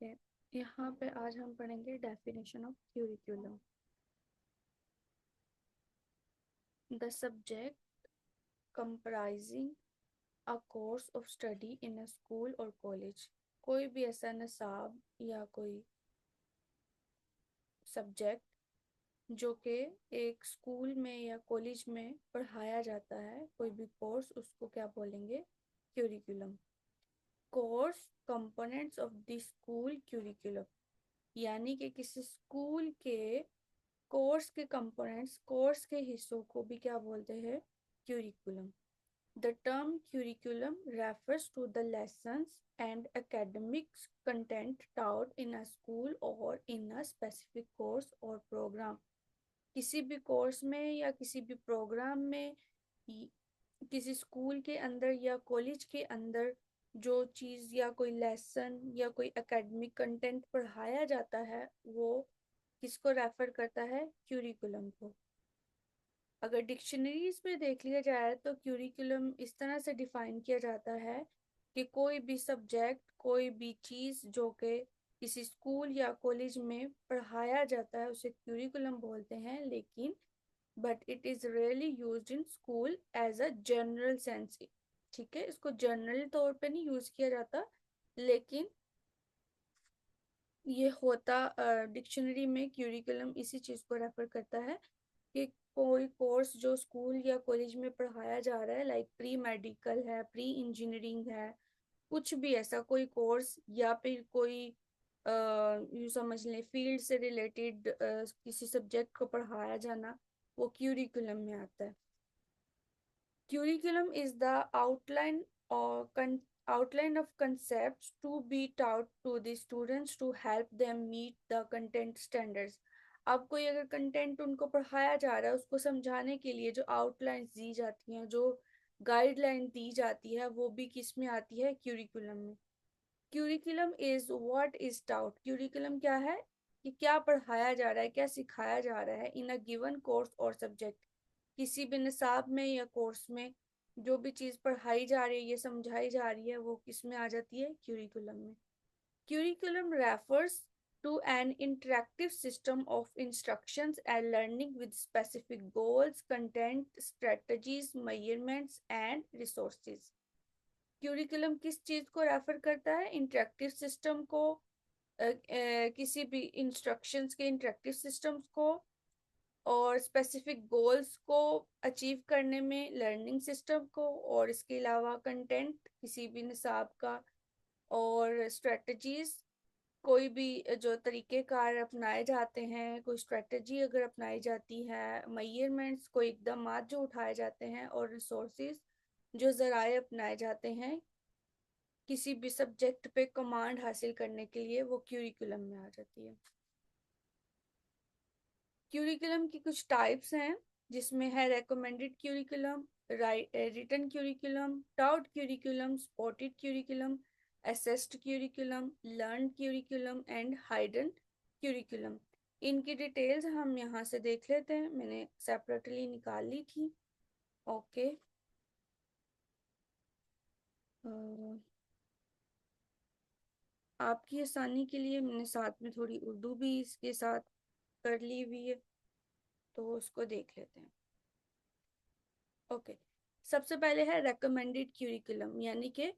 है। यहाँ पे आज हम पढ़ेंगे definition of curriculum. The subject comprising a course of study in a school और कॉलेज। कोई भी ऐसा निसाब या कोई सब्जेक्ट जो कि एक स्कूल में या कॉलेज में पढ़ाया जाता है, कोई भी कोर्स, उसको क्या बोलेंगे? Curriculum. Course components of the school curriculum, यानी कि किसी स्कूल के कोर्स के कंपोनेंट्स, कोर्स के हिस्सों को भी क्या बोलते हैं? Curriculum. The term curriculum refers to the lessons and academic content taught in a school or in a specific course or program। किसी भी कोर्स में या किसी भी प्रोग्राम में, किसी स्कूल के अंदर या कॉलेज के अंदर जो चीज़ या कोई लेसन या कोई एकेडमिक कंटेंट पढ़ाया जाता है, वो किसको रेफर करता है? क्यूरिकुलम को। अगर डिक्शनरीज में देख लिया जाए तो क्यूरिकुलम इस तरह से डिफाइन किया जाता है कि कोई भी सब्जेक्ट, कोई भी चीज़ जो कि किसी स्कूल या कॉलेज में पढ़ाया जाता है, उसे क्यूरिकुलम बोलते हैं। लेकिन but it is really used in school as a general sense. ठीक है, इसको जनरल तौर पे नहीं यूज़ किया जाता, लेकिन ये होता डिक्शनरी में क्यूरिकुलम इसी चीज़ को रेफर करता है कि कोई कोर्स जो स्कूल या कॉलेज में पढ़ाया जा रहा है, लाइक प्री मेडिकल है, प्री इंजीनियरिंग है, कुछ भी ऐसा कोई कोर्स, या फिर कोई यूँ समझ लें फील्ड से रिलेटेड किसी सब्जेक्ट को पढ़ाया जाना, वो क्यूरिकुलम में आता है। Curriculum is the outline of concepts to be taught to the students to help them meet the content standards। अब कोई अगर कंटेंट उनको पढ़ाया जा रहा है, उसको समझाने के लिए जो आउटलाइंस दी जाती हैं, जो गाइडलाइन दी जाती है, वो भी किस में आती है? क्यूरिकुलम में। Curriculum is what is taut. Curriculum क्या है? कि क्या पढ़ाया जा रहा है, क्या सिखाया जा रहा है इन अ गिवन कोर्स और सब्जेक्ट। किसी भी निसाब में या कोर्स में जो भी चीज़ पढ़ाई जा रही है, ये समझाई जा रही है, वो किस में आ जाती है? क्यूरिकुलम में। Curriculum refers to an interactive system of instructions and learning with specific goals, content, strategies, measurements, and resources। Curriculum किस चीज़ को रेफर करता है? इंटरेक्टिव सिस्टम को, किसी भी इंस्ट्रक्शंस के इंटरेक्टिव सिस्टम्स को, और स्पेसिफिक गोल्स को अचीव करने में लर्निंग सिस्टम को, और इसके अलावा कंटेंट किसी भी निसाब का, और स्ट्रेटजीज कोई भी जो तरीक़ेकार अपनाए जाते हैं, कोई स्ट्रेटजी अगर अपनाई जाती है, मेजरमेंट्स कोई इकदाम जो उठाए जाते हैं, और रिसोर्सेज जो ज़राए अपनाए जाते हैं किसी भी सब्जेक्ट पे कमांड हासिल करने के लिए, वो क्यूरिकुलम में आ जाती है। क्यूरिकुलम की कुछ टाइप्स हैं, जिसमें है recommended curriculum, written curriculum, taught curriculum, supported curriculum, assessed curriculum, learn curriculum and hidden curriculum. इनकी डिटेल्स हम यहाँ से देख लेते हैं, मैंने सेपरेटली निकाल ली थी। ओके, आपकी आसानी के लिए मैंने साथ में थोड़ी उर्दू भी इसके साथ कर ली हुई है, तो उसको देख लेते हैं। ओके, सबसे पहले है रेकमेंडेड क्यूरिकुलम, यानी कि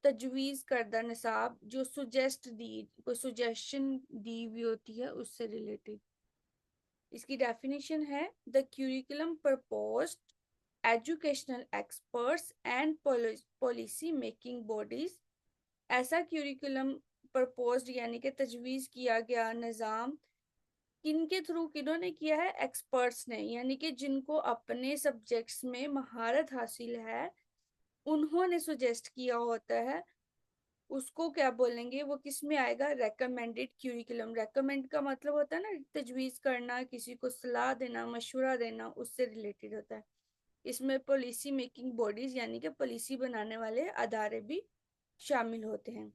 तजवीज़ करदा निसाब, जो सुजेस्ट दी, कोई सुजेशन दी हुई होती है उससे रिलेटेड। इसकी डेफिनेशन है the curriculum proposed educational experts and policy making bodies. ऐसा क्यूरिकुलम प्रपोज्ड यानी कि तजवीज़ किया गया निज़ाम किनके थ्रू, किन्होंने किया है? एक्सपर्ट्स ने, यानी कि जिनको अपने सब्जेक्ट्स में महारत हासिल है, उन्होंने सुजेस्ट किया होता है, उसको क्या बोलेंगे? वो किस में आएगा? Recommended curriculum. रेकमेंड का मतलब होता है ना, तजवीज़ करना, किसी को सलाह देना, मशवरा देना, उससे रिलेटेड होता है। इसमें पॉलिसी मेकिंग बॉडीज यानी कि पॉलिसी बनाने वाले अदारे भी शामिल होते हैं।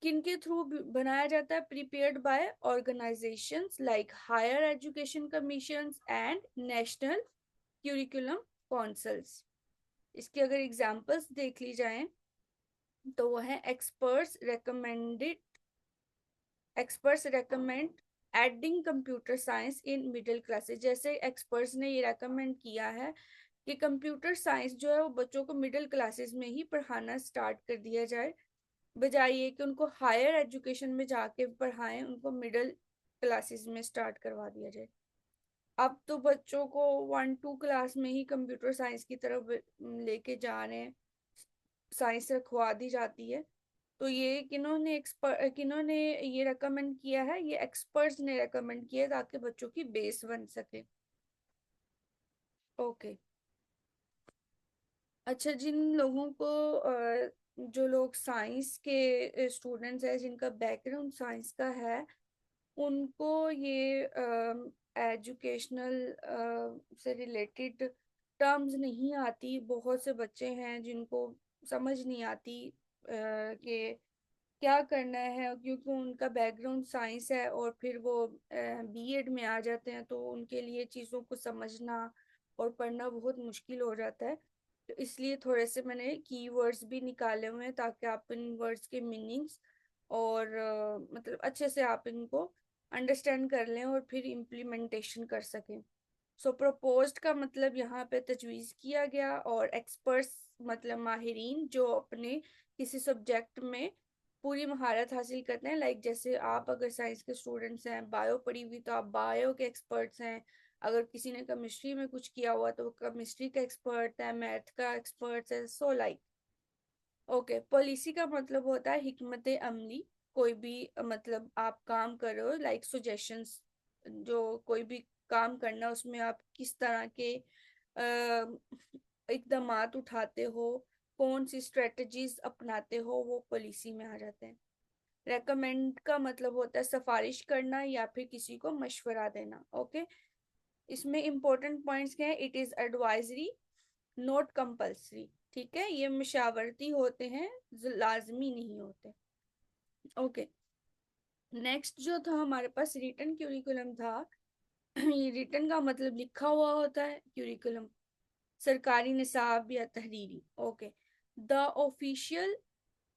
किनके थ्रू बनाया जाता है? Prepared by organisations like higher education commissions and national curriculum councils. इसके अगर एग्जांपल्स देख ली जाएं तो वो है experts recommended experts recommend adding computer science in middle classes. जैसे एक्सपर्ट्स ने ये रेकमेंड किया है कि कंप्यूटर साइंस जो है वो बच्चों को मिडिल क्लासेस में ही पढ़ाना स्टार्ट कर दिया जाए, बजाय ये कि उनको हायर एजुकेशन में जाके पढ़ाएं, उनको मिडिल क्लासेस में स्टार्ट करवा दिया जाए। अब तो बच्चों को 1-2 क्लास में ही कंप्यूटर साइंस की तरफ लेके जा रहे हैं, साइंस रखवा दी जाती है। तो ये किन्होंने ये रेकमेंड किया है, ये एक्सपर्ट्स ने रेकमेंड किया है ताकि बच्चों की बेस बन सके। ओके। अच्छा, जिन लोगों को जो लोग साइंस के स्टूडेंट्स हैं, जिनका बैकग्राउंड साइंस का है, उनको ये एजुकेशनल से रिलेटेड टर्म्स नहीं आती। बहुत से बच्चे हैं जिनको समझ नहीं आती कि क्या करना है, क्योंकि उनका बैकग्राउंड साइंस है और फिर वो बीएड में आ जाते हैं, तो उनके लिए चीज़ों को समझना और पढ़ना बहुत मुश्किल हो जाता है। तो इसलिए थोड़े से मैंने कीवर्ड्स भी निकाले हुए हैं ताकि आप इन वर्ड्स के मीनिंग्स और मतलब अच्छे से आप इनको अंडरस्टैंड कर लें और फिर इम्प्लीमेंटेशन कर सकें। सो प्रपोज्ड का मतलब यहाँ पे तजवीज़ किया गया, और एक्सपर्ट्स मतलब माहिरीन जो अपने किसी सब्जेक्ट में पूरी महारत हासिल करते हैं। लाइक जैसे आप अगर साइंस के स्टूडेंट्स हैं, बायो पढ़ी हुई, तो आप बायो के एक्सपर्ट्स हैं। अगर किसी ने केमिस्ट्री में कुछ किया हुआ तो वो केमिस्ट्री का एक्सपर्ट है, मैथ का एक्सपर्ट है। So like okay. पॉलिसी का मतलब होता है हिकमत अमली। कोई भी मतलब आप काम कर रहे हो, लाइक सजेशंस, जो कोई भी काम करना उसमें आप किस तरह के इकदामात उठाते हो, कौन सी स्ट्रेटजीज अपनाते हो, वो पॉलिसी में आ जाते हैं। रेकमेंड का मतलब होता है सिफारिश करना या फिर किसी को मशवरा देना। ओके। इसमें इंपॉर्टेंट पॉइंट्स क्या है? It is advisory, note compulsory. ठीक है, ये मशावरती होते हैं, लाजमी नहीं होते। ओके। नेक्स्ट जो था हमारे पास रिटन क्यूरिकुलम था। ये रिटन का मतलब लिखा हुआ होता है, क्यूरिकुलम सरकारी निसाब या तहरीरी। Okay. The official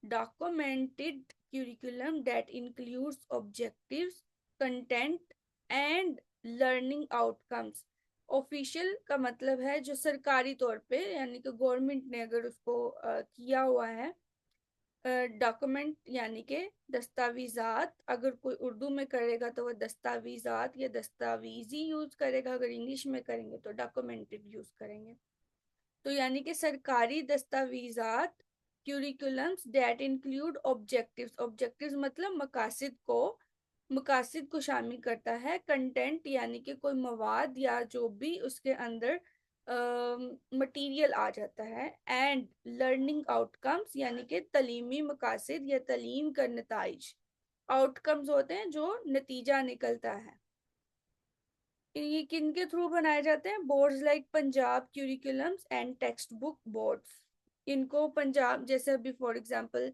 documented curriculum that includes objectives, content and learning outcomes। Official का मतलब है जो सरकारी तौर पे, यानी कि गवर्नमेंट ने अगर उसको किया हुआ है। डॉक्यूमेंट यानी कि दस्तावेजात, अगर कोई उर्दू में करेगा तो वह दस्तावेजात या दस्तावेजी यूज करेगा, अगर इंग्लिश में करेंगे तो डॉक्यूमेंटेड यूज करेंगे। तो यानी कि सरकारी दस्तावेजात, क्यूरिकुलम्स दैट इंक्लूड ऑब्जेक्टिव्स। ऑब्जेक्टिव्स मतलब मकासिद को शामिल करता है। कंटेंट यानी कि कोई मवाद या जो भी उसके अंदर मटेरियल आ जाता है। एंड लर्निंग आउटकम्स यानी कि तलीमी मकासिद या तलीम का नताइज। आउटकम्स होते हैं जो नतीजा निकलता है। ये किन के थ्रू बनाए जाते हैं? Boards like Punjab curriculums and text book boards. इनको पंजाब, जैसे अभी फॉर एग्जांपल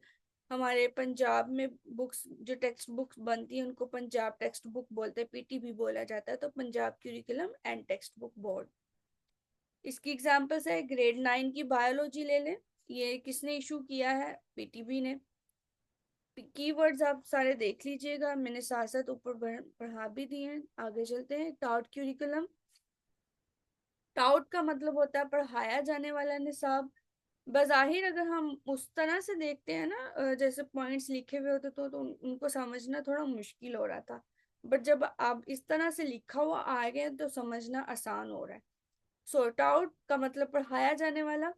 हमारे पंजाब में बुक्स जो टेक्स्ट बुक्स बनती हैं उनको पंजाब टेक्स्ट बुक बोलते हैं, पीटीबी बोला जाता है। तो Punjab curriculum and text book board. इसकी एग्जांपल्स है, ग्रेड 9 की बायोलॉजी ले लें। ये किसने इशू किया है? पीटीबी ने। कीवर्ड्स आप सारे देख लीजिएगा, मैंने साथ साथ ऊपर पढ़ा भी दिए हैं। आगे चलते हैं। Taut curriculum. टाउट का मतलब होता है पढ़ाया जाने वाला निसाब। बज़ाहिर अगर हम उस तरह से देखते हैं ना, जैसे पॉइंट्स लिखे हुए होते तो उनको समझना थोड़ा मुश्किल हो रहा था, बट जब आप इस तरह से लिखा हुआ आ गए तो समझना आसान हो रहा है। सॉर्ट आउट का मतलब पढ़ाया जाने वाला।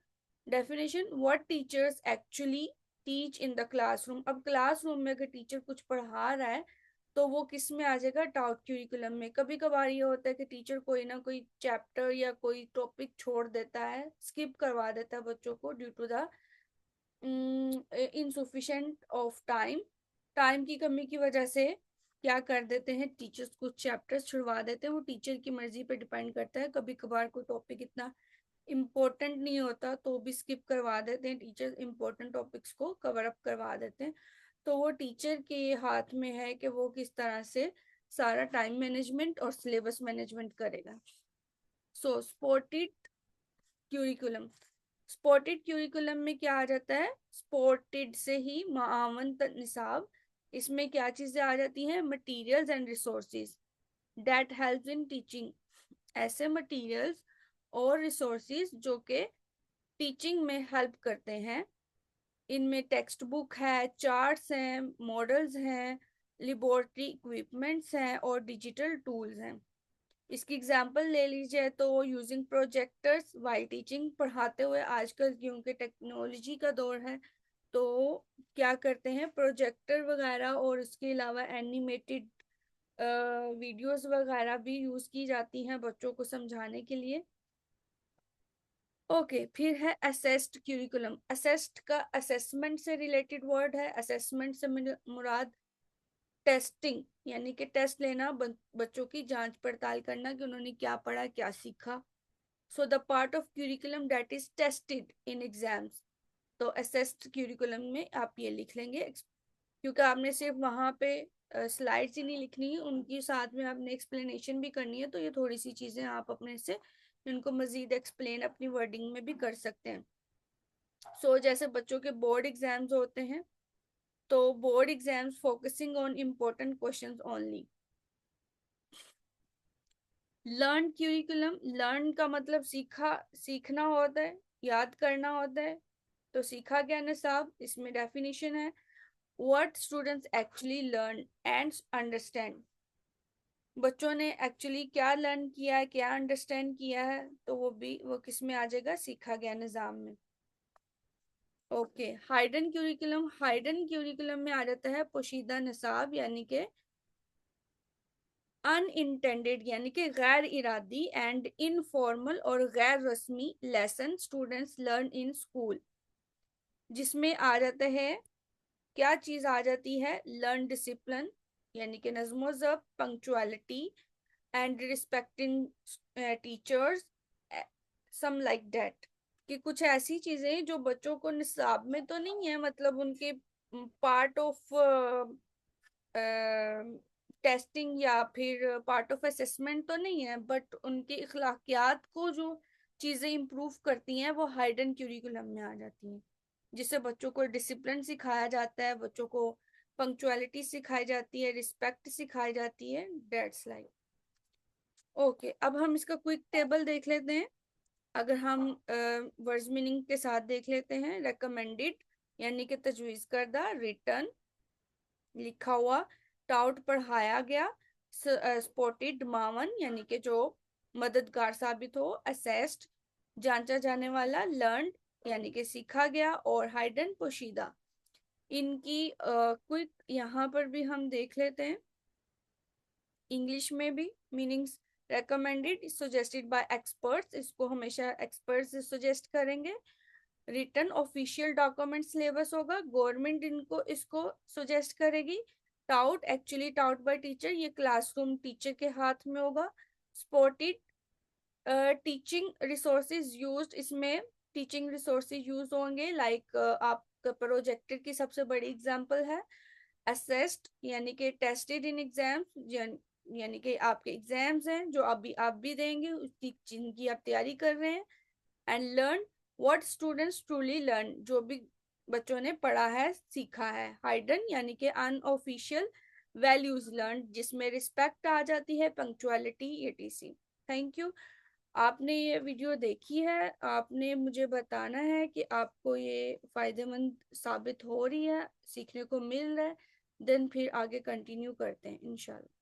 Definition, what teachers actually teach in the classroom. अब क्लासरूम में अगर टीचर कुछ पढ़ा रहा है तो वो किस में आ जाएगा? टाउट क्यूरिकुलम में। कभी कभार ये होता है कि टीचर कोई ना कोई चैप्टर या कोई टॉपिक छोड़ देता है, स्किप करवा देता है बच्चों को due to the insufficient of time. Time की कमी की वजह से क्या कर देते हैं टीचर्स, कुछ चैप्टर्स छुड़वा देते हैं। वो टीचर की मर्जी पे डिपेंड करता है। कभी कभार कोई टॉपिक इतना इम्पोर्टेंट नहीं होता तो भी स्किप करवा देते हैं टीचर्स, इम्पोर्टेंट टॉपिक्स को कवर अप करवा देते हैं। तो वो टीचर के हाथ में है कि वो किस तरह से सारा टाइम मैनेजमेंट और सिलेबस मैनेजमेंट करेगा। सो स्पोर्टेड क्यूरिकुलम। स्पोर्टेड क्यूरिकुलम में क्या आ जाता है? स्पोर्टेड से ही मावन निसाब इसमें क्या चीजें आ जाती हैं? Materials and resources that help in teaching. ऐसे मटेरियल्स और रिसोर्सेज जो कि टीचिंग में हेल्प करते हैं। इनमें टेक्स्ट बुक है, चार्ट्स हैं, मॉडल्स हैं, लेबोरेटरी इक्विपमेंट्स हैं और डिजिटल टूल्स हैं। इसकी एग्जांपल ले लीजिए तो यूजिंग प्रोजेक्टर्स वाइल टीचिंग। पढ़ाते हुए आजकल क्योंकि टेक्नोलॉजी का दौर है तो क्या करते हैं, प्रोजेक्टर वगैरह और उसके अलावा एनिमेटेड वीडियोस वगैरह भी यूज की जाती हैं बच्चों को समझाने के लिए। ओके फिर है असेस्ड क्यूरिकुलम। असेस्ड का असेसमेंट से रिलेटेड वर्ड है। असेसमेंट से मुराद टेस्टिंग यानी कि टेस्ट लेना, बच्चों की जांच पड़ताल करना कि उन्होंने क्या पढ़ा क्या सीखा। So the part of curriculum that is tested in exams. तो असेस्ड क्यूरिकुलम में आप ये लिख लेंगे, क्योंकि आपने सिर्फ वहां पे स्लाइड्स ही नहीं लिखनी है, उनकी साथ में आपने एक्सप्लेनेशन भी करनी है। तो ये थोड़ी सी चीजें आप अपने से इनको मजीद एक्सप्लेन अपनी वर्डिंग में भी कर सकते हैं। जैसे बच्चों के बोर्ड एग्जाम्स होते हैं तो board exams focusing on important questions only. Learn curriculum, learn का मतलब सीखा, सीखना होता है, याद करना होता है। तो सीखा क्या निसाब, इसमें डेफिनेशन है what students actually learn and understand. बच्चों ने एक्चुअली क्या लर्न किया है, क्या अंडरस्टैंड किया है, तो वो किस में आ जाएगा, सीखा गया निजाम में। Okay hidden curriculum, hidden curriculum में आ जाता है पोशीदा निसाब यानी कि अनइंटेंडेड यानी कि गैर इरादी एंड इनफॉर्मल और गैर रस्मी lesson students learn in school. जिसमें आ जाता है, क्या चीज आ जाती है, लर्न डिसिप्लिन यानी कि नज्म ज़ब्त, punctuality and respecting teachers, some like that. कि कुछ ऐसी चीजें जो बच्चों को निसाब में तो नहीं है, मतलब उनके पार्ट ऑफ टेस्टिंग या फिर पार्ट ऑफ असेसमेंट तो नहीं है, बट उनके इखलाकियात को जो चीजें इंप्रूव करती हैं वो हाइडन क्यूरिकुलम में आ जाती हैं। जिससे बच्चों को डिसिप्लिन सिखाया जाता है, बच्चों को पंक्चुअलिटी सिखाई जाती है, रिस्पेक्ट सिखाई जाती है, दैट्स लाइक। ओके अब हम इसका क्विक टेबल देख लेते हैं। अगर हम वर्ड्स मीनिंग के साथ देख लेते हैं, रेकमेंडेड यानी कि तजवीज करदा, रिटर्न लिखा हुआ, टाउट पढ़ाया गया, स्पॉटेड मावन यानी कि जो मददगार साबित हो, असेस्ड जांचा जाने वाला, लर्न यानी कि सीखा गया, और हाइडन पोशीदा। इनकी क्विक यहाँ पर भी हम देख लेते हैं, इंग्लिश में भी meanings. Recommended suggested by experts, इसको हमेशा एक्सपर्ट्स सजेस्ट करेंगे। रिटर्न ऑफिशियल डॉक्यूमेंट सिलेबस होगा, गवर्नमेंट इनको इसको सजेस्ट करेगी। Taught actually taught by teacher, ये क्लासरूम टीचर के हाथ में होगा। स्पॉटेड टीचिंग रिसोर्सेज यूज्ड, इसमें टीचिंग रिसोर्सेज यूज होंगे लाइक आपका प्रोजेक्टर की सबसे बड़ी एग्जांपल है। असेस्ड यानी कि टेस्टेड इन एग्जाम्स, यानी कि आपके एग्जाम्स हैं जो अभी आप भी देंगे, उसकी जिनकी आप तैयारी कर रहे हैं। And learn what students truly learn, जो भी बच्चों ने पढ़ा है सीखा है। हाइडन यानी कि अनऑफिशियल वैल्यूज लर्न, जिसमें रिस्पेक्ट आ जाती है, पंक्चुअलिटी एटीसी। Thank you. आपने ये वीडियो देखी है, आपने मुझे बताना है कि आपको ये फायदेमंद साबित हो रही है, सीखने को मिल रहा है, देन फिर आगे कंटिन्यू करते हैं इंशाल्लाह।